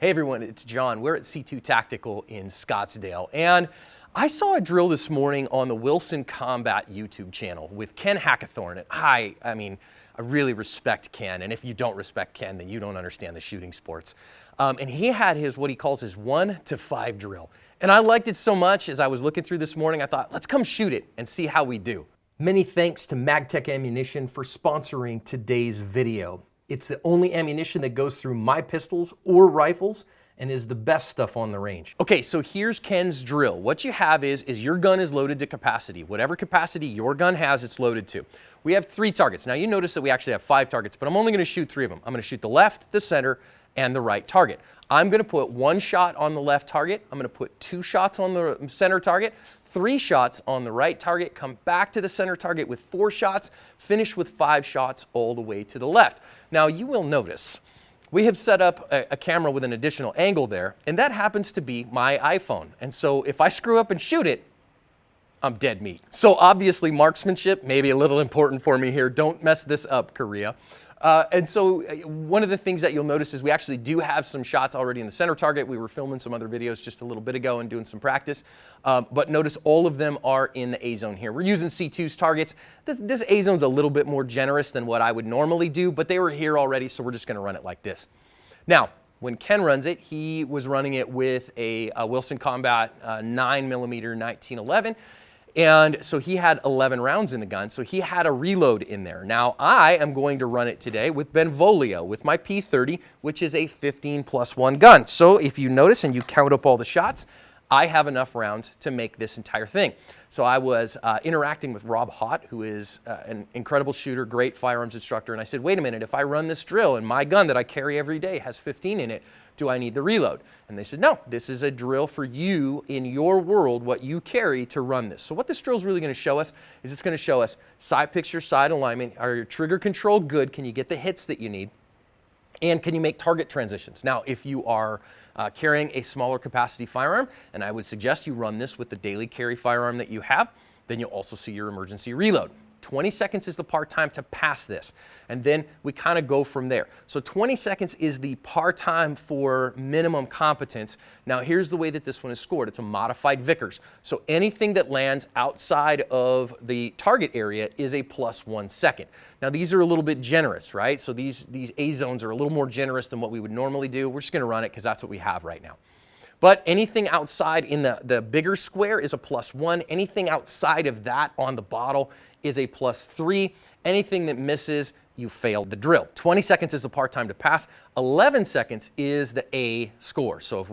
Hey everyone, it's John. We're at C2 Tactical in Scottsdale, and I saw a drill this morning on the Wilson Combat YouTube channel with Ken Hackathorn. And I really respect Ken, and if you don't respect Ken, then you don't understand the shooting sports. And he had what he calls his 1 to 5 drill. And I liked it so much, as I was looking through this morning, I thought, let's come shoot it and see how we do. Many thanks to MagTech Ammunition for sponsoring today's video. It's the only ammunition that goes through my pistols or rifles and is the best stuff on the range. Okay, so here's Ken's drill. What you have is your gun is loaded to capacity. Whatever capacity your gun has, it's loaded to. We have 3 targets. Now you notice that we actually have 5 targets, but I'm only gonna shoot 3 of them. I'm gonna shoot the left, the center, and the right target. I'm gonna put 1 shot on the left target. I'm gonna put 2 shots on the center target, 3 shots on the right target, come back to the center target with 4 shots, finish with 5 shots all the way to the left. Now you will notice we have set up a camera with an additional angle there, and that happens to be my iPhone. And so if I screw up and shoot it, I'm dead meat. So obviously marksmanship may be a little important for me here. Don't mess this up, Korea. And so one of the things that you'll notice is we actually do have some shots already in the center target. We were filming some other videos just a little bit ago and doing some practice. But notice all of them are in the A zone here. We're using C2's targets. This A zone's a little bit more generous than what I would normally do, but they were here already, so we're just gonna run it like this. Now, when Ken runs it, he was running it with a Wilson Combat 9mm 1911. And so he had 11 rounds in the gun, so he had a reload in there. Now I am going to run it today with Benvolio, with my P30, which is a 15+1 gun. So if you notice and you count up all the shots, I have enough rounds to make this entire thing. So I was interacting with Rob Hott, who is an incredible shooter, great firearms instructor, and I said, wait a minute, if I run this drill and my gun that I carry every day has 15 in it, do I need the reload? And they said, no, this is a drill for you in your world, what you carry to run this. So what this drill is really gonna show us is it's gonna show us side picture, side alignment, are your trigger control good? Can you get the hits that you need? And can you make target transitions? Now, if you are carrying a smaller capacity firearm, and I would suggest you run this with the daily carry firearm that you have, then you'll also see your emergency reload. 20 seconds is the par time to pass this, and then we kind of go from there. So 20 seconds is the par time for minimum competence. Now here's the way that this one is scored. It's a modified Vickers. So anything that lands outside of the target area is a +1 second. Now these are a little bit generous, right? So these A zones are a little more generous than what we would normally do. We're just gonna run it because that's what we have right now. But anything outside in the bigger square is a +1. Anything outside of that on the bottle is a +3. Anything that misses, you failed the drill. 20 seconds is the par time to pass. 11 seconds is the A score. So if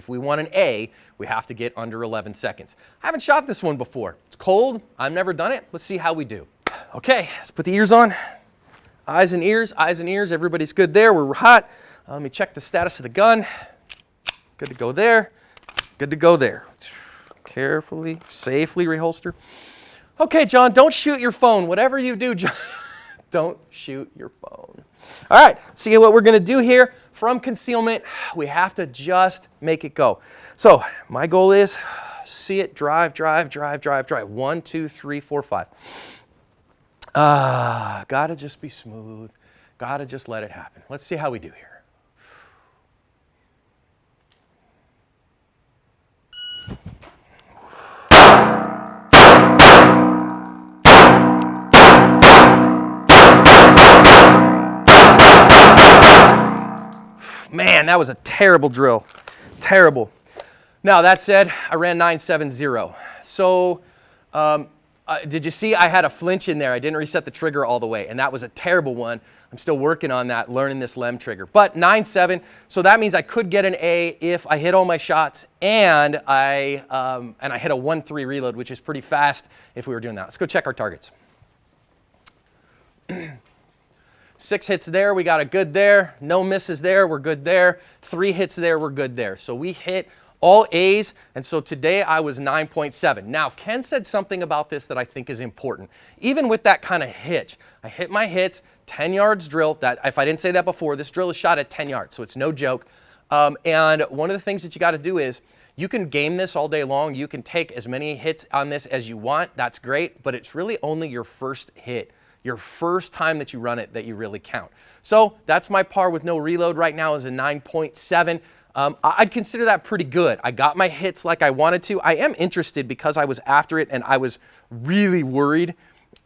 we want an A, we have to get under 11 seconds. I haven't shot this one before. It's cold. I've never done it. Let's see how we do. Okay, let's put the ears on. Eyes and ears, eyes and ears. Everybody's good there. We're hot. Let me check the status of the gun. Good to go there. Good to go there. Carefully, safely reholster. Okay, John, don't shoot your phone. Whatever you do, John, don't shoot your phone. All right, see what we're gonna do here. From concealment, we have to just make it go. So my goal is see it, drive, drive, drive, drive, drive. 1, 2, 3, 4, 5. Gotta just be smooth. Gotta just let it happen. Let's see how we do here. Man, that was a terrible drill. Terrible. Now, that said, I ran 970. So, did you see I had a flinch in there? I didn't reset the trigger all the way, and that was a terrible one. I'm still working on that, learning this LEM trigger. But 9.7, so that means I could get an A if I hit all my shots and I hit a 1-3 reload, which is pretty fast if we were doing that. Let's go check our targets. 6 hits there, we got a good there. No misses there, we're good there. 3 hits there, we're good there. So we hit all A's, and so today I was 9.7. Now, Ken said something about this that I think is important. Even with that kind of hitch, I hit my hits, 10 yards drill. That, if I didn't say that before, this drill is shot at 10 yards, so it's no joke. And one of the things that you gotta do is, you can game this all day long. You can take as many hits on this as you want. That's great, but it's really only your first hit, your first time that you run it, that you really count. So that's my par with no reload right now is a 9.7. I'd consider that pretty good. I got my hits like I wanted to. I am interested because I was after it and I was really worried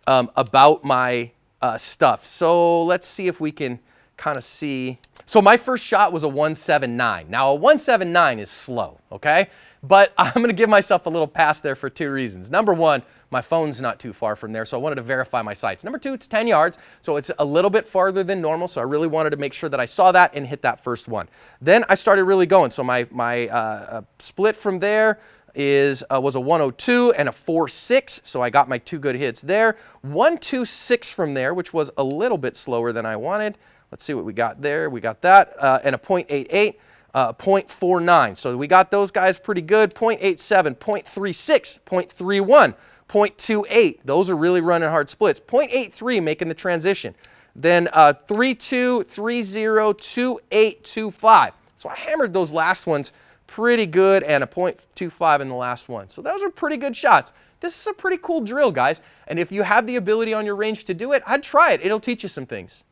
about my stuff. So let's see if we can kind of see. So my first shot was a 179. Now a 179 is slow, okay? But I'm going to give myself a little pass there for 2 reasons. Number one, my phone's not too far from there, so I wanted to verify my sights. Number two, it's 10 yards, so it's a little bit farther than normal, so I really wanted to make sure that I saw that and hit that first one. Then I started really going, so my split from there was a 102 and a 4.6, so I got my 2 good hits there. 1.26 from there, which was a little bit slower than I wanted. Let's see what we got there. We got that, and a 0.88. 0.49. So we got those guys pretty good. 0.87, 0.36, 0.31, 0.28. Those are really running hard splits. 0.83 making the transition. Then 3.2, 3.0, 2.8, 2.5. So I hammered those last ones pretty good, and a 0.25 in the last one. So those are pretty good shots. This is a pretty cool drill, guys. And if you have the ability on your range to do it, I'd try it. It'll teach you some things.